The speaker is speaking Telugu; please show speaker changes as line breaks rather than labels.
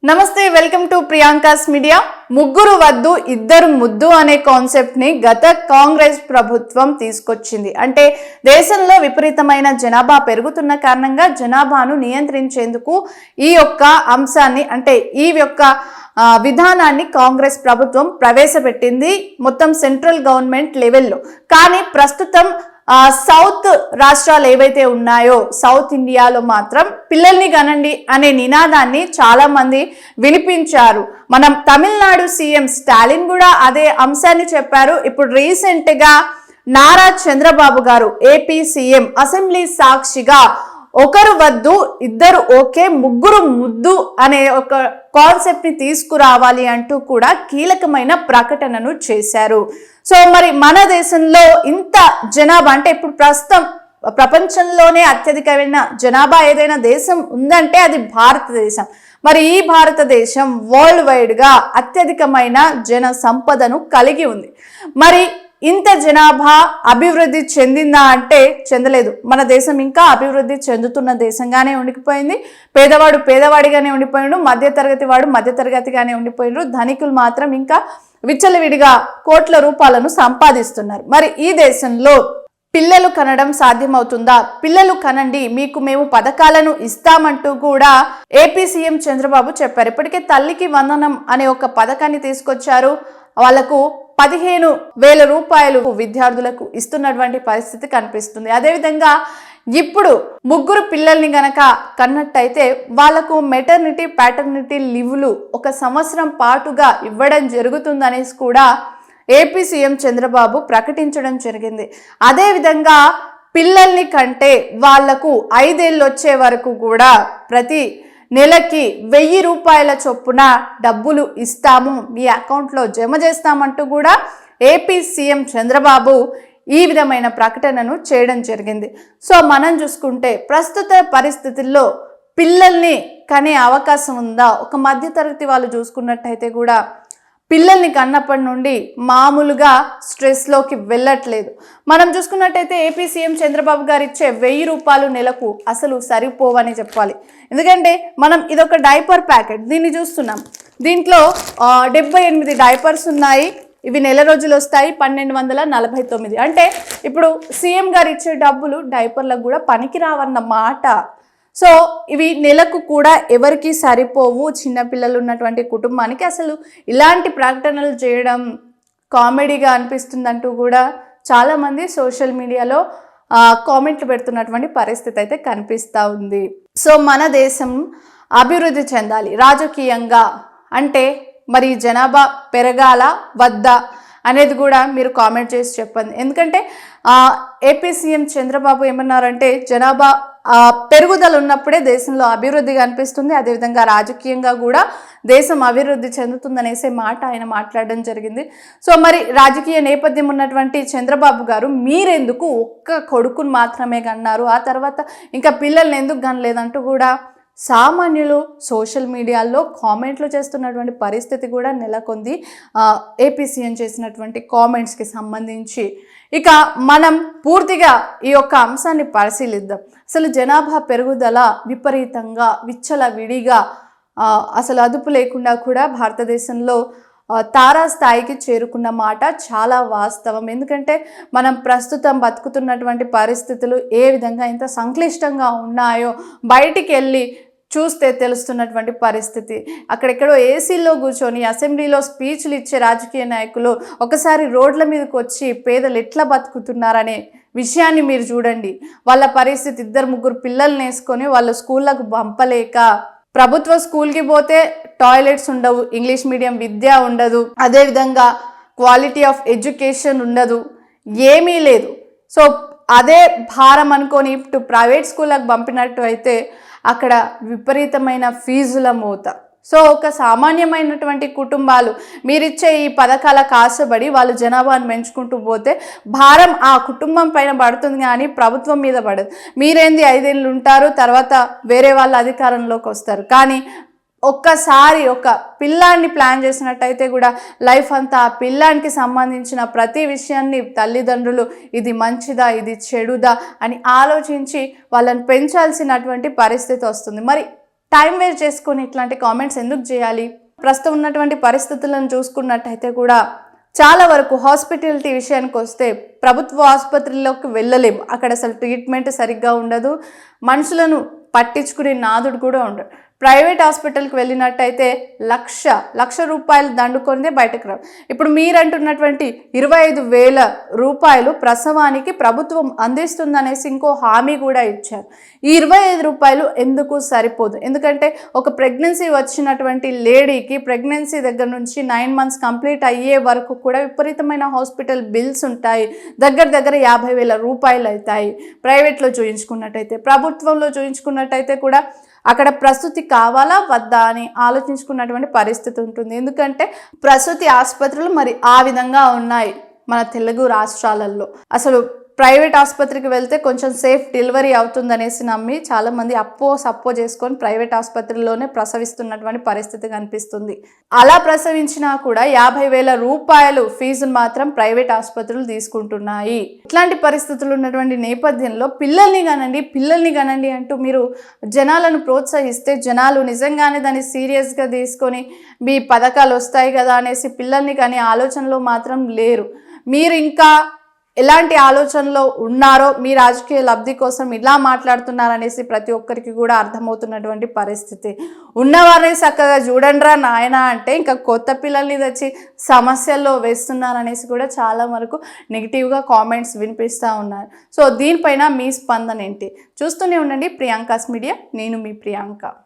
నమస్తే, వెల్కమ్ టు ప్రియాంకాస్ మీడియా. ముగ్గురు వద్దు ఇద్దరు ముద్దు అనే కాన్సెప్ట్ ని గత కాంగ్రెస్ ప్రభుత్వం తీసుకొచ్చింది. అంటే దేశంలో విపరీతమైన జనాభా పెరుగుతున్న కారణంగా జనాభాను నియంత్రించేందుకు ఈ యొక్క అంశాన్ని అంటే ఈ యొక్క విధానాన్ని కాంగ్రెస్ ప్రభుత్వం ప్రవేశపెట్టింది మొత్తం సెంట్రల్ గవర్నమెంట్ లెవెల్లో. కానీ ప్రస్తుతం సౌత్ రాష్ట్రాలు ఏవైతే ఉన్నాయో సౌత్ ఇండియాలో మాత్రం పిల్లల్ని కనండి అనే నినాదాన్ని చాలా మంది వినిపించారు. మనం తమిళనాడు సీఎం స్టాలిన్ కూడా అదే అంశాన్ని చెప్పారు. ఇప్పుడు రీసెంట్ గా నారా చంద్రబాబు గారు ఏపీ సీఎం అసెంబ్లీ సాక్షిగా ఒకరు వద్దు ఇద్దరు ఓకే ముగ్గురు ముద్దు అనే ఒక కాన్సెప్ట్ ని తీసుకురావాలి అంటూ కూడా కీలకమైన ప్రకటనను చేశారు. సో మరి మన దేశంలో ఇంత జనాభా అంటే ఇప్పుడు ప్రస్తుతం ప్రపంచంలోనే అత్యధికమైన జనాభా ఏదైనా దేశం ఉందంటే అది భారతదేశం. మరి ఈ భారతదేశం వరల్డ్ వైడ్ గా అత్యధికమైన జన సంపదను కలిగి ఉంది. మరి ఇంత జనాభా అభివృద్ధి చెందిందా అంటే చెందలేదు. మన దేశం ఇంకా అభివృద్ధి చెందుతున్న దేశంగానే ఉండిపోయింది. పేదవాడు పేదవాడిగానే ఉండిపోయిండు, మధ్యతరగతి వాడు మధ్యతరగతిగానే ఉండిపోయిండ్రు. ధనికులు మాత్రం ఇంకా విచ్చలవిడిగా కోట్ల రూపాయలను సంపాదిస్తున్నారు. మరి ఈ దేశంలో పిల్లలు కనడం సాధ్యమవుతుందా? పిల్లలు కనండి, మీకు మేము పథకాలను ఇస్తామంటూ కూడా ఏపీ సీఎం చంద్రబాబు చెప్పారు. ఇప్పటికే తల్లికి వందనం అనే ఒక పథకాన్ని తీసుకొచ్చారు. వాళ్లకు 15,000 రూపాయలు విద్యార్థులకు ఇస్తున్నటువంటి పరిస్థితి కనిపిస్తుంది. అదేవిధంగా ఇప్పుడు ముగ్గురు పిల్లల్ని గనక కన్నట్టయితే వాళ్లకు మెటర్నిటీ ప్యాటర్నిటీ లీవ్లు 1 సంవత్సరం పాటుగా ఇవ్వడం జరుగుతుందనేసి కూడా ఏపీ సీఎం చంద్రబాబు ప్రకటించడం జరిగింది. అదేవిధంగా పిల్లల్ని కంటే వాళ్లకు 5 ఏళ్ళు వచ్చే వరకు కూడా ప్రతి నెలకి 1000 రూపాయల చొప్పున డబ్బులు ఇస్తాము, మీ అకౌంట్లో జమ చేస్తామంటూ కూడా ఏపీ సీఎం చంద్రబాబు ఈ విధమైన ప్రకటనను చేయడం జరిగింది. సో మనం చూసుకుంటే ప్రస్తుత పరిస్థితుల్లో పిల్లల్ని కనే అవకాశం ఉందా? ఒక మధ్యతరగతి వాళ్ళు చూసుకున్నట్టయితే కూడా పిల్లల్ని కన్నప్పటి నుండి మామూలుగా స్ట్రెస్లోకి వెళ్ళట్లేదు. మనం చూసుకున్నట్టయితే ఏపీ సీఎం చంద్రబాబు గారు ఇచ్చే 1000 రూపాయలు నెలకు అసలు సరిపోవని చెప్పాలి. ఎందుకంటే మనం ఇదొక డైపర్ ప్యాకెట్, దీన్ని చూస్తున్నాం. దీంట్లో 78 డైపర్స్ ఉన్నాయి. ఇవి నెల రోజులు వస్తాయి, 1249. అంటే ఇప్పుడు సీఎం గారు ఇచ్చే డబ్బులు డైపర్లకు కూడా పనికి రావన్నమాట. సో ఇవి నెలకు కూడా ఎవరికి సరిపోవు. చిన్నపిల్లలు ఉన్నటువంటి కుటుంబానికి అసలు ఇలాంటి ప్రకటనలు చేయడం కామెడీగా అనిపిస్తుందంటూ కూడా చాలామంది సోషల్ మీడియాలో కామెంట్లు పెడుతున్నటువంటి పరిస్థితి అయితే కనిపిస్తూ ఉంది. సో మన దేశం అభివృద్ధి చెందాలి రాజకీయంగా అంటే మరి జనాభా పెరగాల వద్దా అనేది కూడా మీరు కామెంట్ చేసి చెప్పండి. ఎందుకంటే ఏపీ సీఎం చంద్రబాబు ఏమన్నారంటే జనాభా పెరుగుదల ఉన్నప్పుడే దేశంలో అభివృద్ధి కనిపిస్తుంది, అదేవిధంగా రాజకీయంగా కూడా దేశం అభివృద్ధి చెందుతుందనేసే మాట ఆయన మాట్లాడడం జరిగింది. సో మరి రాజకీయ నేపథ్యం ఉన్నటువంటి చంద్రబాబు గారు మీరెందుకు ఒక్క కొడుకుని మాత్రమే కన్నారు, ఆ తర్వాత ఇంకా పిల్లల్ని ఎందుకు కనలేదంటూ కూడా సామాన్యులు సోషల్ మీడియాలో కామెంట్లు చేస్తున్నటువంటి పరిస్థితి కూడా నెలకొంది ఏపీ సీఎం చేసినటువంటి కామెంట్స్కి సంబంధించి. ఇక మనం పూర్తిగా ఈ యొక్క అంశాన్ని పరిశీలిద్దాం. అసలు జనాభా పెరుగుదల విపరీతంగా విచ్చలవిడిగా అసలు అదుపు లేకుండా కూడా భారతదేశంలో తారాస్థాయికి చేరుకున్న మాట చాలా వాస్తవం. ఎందుకంటే మనం ప్రస్తుతం బతుకుతున్నటువంటి పరిస్థితులు ఏ విధంగా ఇంత సంక్లిష్టంగా ఉన్నాయో బయటికి వెళ్ళి చూస్తే తెలుస్తున్నటువంటి పరిస్థితి. అక్కడెక్కడో ఏసీల్లో కూర్చొని అసెంబ్లీలో స్పీచ్లు ఇచ్చే రాజకీయ నాయకులు ఒకసారి రోడ్ల మీదకి వచ్చి పేదలు ఎట్లా బతుకుతున్నారనే విషయాన్ని మీరు చూడండి. వాళ్ళ పరిస్థితి 2-3 పిల్లల్ని వేసుకొని వాళ్ళు స్కూళ్ళకు పంపలేక, ప్రభుత్వ స్కూల్కి పోతే టాయిలెట్స్ ఉండవు, ఇంగ్లీష్ మీడియం విద్య ఉండదు, అదేవిధంగా క్వాలిటీ ఆఫ్ ఎడ్యుకేషన్ ఉండదు, ఏమీ లేదు. సో అదే భారం అనుకొని ఇటు ప్రైవేట్ స్కూళ్ళకు పంపినట్టు అయితే అక్కడ విపరీతమైన ఫీజుల మోత. సో ఒక సామాన్యమైనటువంటి కుటుంబాలు మీరిచ్చే ఈ పథకాల కాసబడి వాళ్ళు జనాభాను పెంచుకుంటూ పోతే భారం ఆ కుటుంబం పైన పడుతుంది కానీ ప్రభుత్వం మీద పడదు. మీరేంది 5 ఏళ్ళు ఉంటారు, తర్వాత వేరే వాళ్ళ అధికారంలోకి వస్తారు. కానీ ఒక్కసారి ఒక పిల్లాన్ని ప్లాన్ చేసినట్టయితే కూడా లైఫ్ అంతా ఆ పిల్లానికి సంబంధించిన ప్రతి విషయాన్ని తల్లిదండ్రులు ఇది మంచిదా ఇది చెడుదా అని ఆలోచించి వాళ్ళని పెంచాల్సినటువంటి పరిస్థితి వస్తుంది. మరి టైం వేస్ట్ చేసుకొని ఇట్లాంటి కామెంట్స్ ఎందుకు చేయాలి? ప్రస్తుతం ఉన్నటువంటి పరిస్థితులను చూసుకున్నట్టయితే కూడా చాలా వరకు హాస్పిటాలిటీ విషయానికి వస్తే ప్రభుత్వ ఆసుపత్రుల్లోకి వెళ్ళలేము. అక్కడ అసలు ట్రీట్మెంట్ సరిగ్గా ఉండదు, మనుషులను పట్టించుకునే నాదుడు కూడా ఉండదు. ప్రైవేట్ హాస్పిటల్కి వెళ్ళినట్టయితే లక్ష రూపాయలు దండుకొనిదే బయటకు రావు. ఇప్పుడు మీరంటున్నటువంటి 25,000 రూపాయలు ప్రసవానికి ప్రభుత్వం అందిస్తుందనేసి ఇంకో హామీ కూడా ఇచ్చారు. ఈ 25 రూపాయలు ఎందుకు సరిపోదు? ఎందుకంటే ఒక ప్రెగ్నెన్సీ వచ్చినటువంటి లేడీకి ప్రెగ్నెన్సీ దగ్గర నుంచి 9 మంత్స్ కంప్లీట్ అయ్యే వరకు కూడా విపరీతమైన హాస్పిటల్ బిల్స్ ఉంటాయి. దగ్గర 50,000 రూపాయలు అవుతాయి ప్రైవేట్లో చూయించుకున్నట్టయితే. ప్రభుత్వంలో చూయించుకున్నట్టయితే కూడా అక్కడ ప్రసూతి కావాలా వద్దా అని ఆలోచించుకున్నటువంటి పరిస్థితి ఉంటుంది. ఎందుకంటే ప్రసూతి ఆసుపత్రులు మరి ఆ విధంగా ఉన్నాయి మన తెలుగు రాష్ట్రాలలో. అసలు ప్రైవేట్ ఆసుపత్రికి వెళ్తే కొంచెం సేఫ్ డెలివరీ అవుతుందనేసి నమ్మి చాలామంది సప్పో చేసుకొని ప్రైవేట్ ఆసుపత్రిలోనే ప్రసవిస్తున్నటువంటి పరిస్థితి కనిపిస్తుంది. అలా ప్రసవించినా కూడా 50,000 రూపాయలు ఫీజును మాత్రం ప్రైవేట్ ఆసుపత్రులు తీసుకుంటున్నాయి. ఇట్లాంటి పరిస్థితులు ఉన్నటువంటి నేపథ్యంలో పిల్లల్ని కనండి అంటూ మీరు జనాలను ప్రోత్సహిస్తే జనాలు నిజంగానే దాన్ని సీరియస్గా తీసుకొని మీ పథకాలు వస్తాయి కదా అనేసి పిల్లల్ని కానీ ఆలోచనలో మాత్రం లేరు. మీరు ఇంకా ఎలాంటి ఆలోచనలో ఉన్నారో, మీ రాజకీయ లబ్ధి కోసం ఇలా మాట్లాడుతున్నారనేసి ప్రతి ఒక్కరికి కూడా అర్థమవుతున్నటువంటి పరిస్థితి. ఉన్నవారిని చక్కగా చూడండిరా నాయన అంటే ఇంకా కొత్త పిల్లల్ని తెచ్చి సమస్యల్లో వేస్తున్నారనేసి కూడా చాలా వరకు నెగిటివ్గా కామెంట్స్ వినిపిస్తూ ఉన్నారు. సో దీనిపైన మీ స్పందన ఏంటి? చూస్తూనే ఉండండి ప్రియాంకాస్ మీడియా. నేను మీ ప్రియాంక.